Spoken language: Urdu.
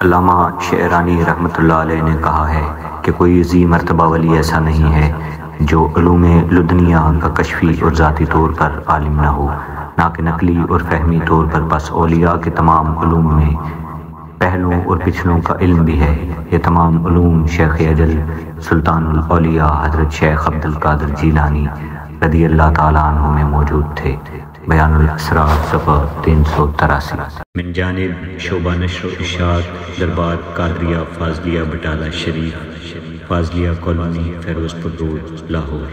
علامہ شعرانی رحمۃ اللہ علیہ نے کہا ہے کہ کوئی ذی مرتبہ ولی ایسا نہیں ہے جو علوم لدنیہ کا کشفی اور ذاتی طور پر عالم نہ ہو، نہ کہ نقلی اور فہمی طور پر، بس اولیاء کے تمام علوم میں پہلوں اور پچھلوں کا علم بھی ہے۔ یہ تمام علوم شیخ اجل سلطان الاولیاء حضرت شیخ عبد القادر جیلانی رضی اللہ تعالیٰ عنہ میں موجود تھے۔ بیان الاسرار صفحہ 383۔ من جانب شعبہ نشر و اشاعت دربار قادریہ فاضلیہ بٹالہ شریف، فاضلیہ کالونی، فیروز پور روڈ، لاہور۔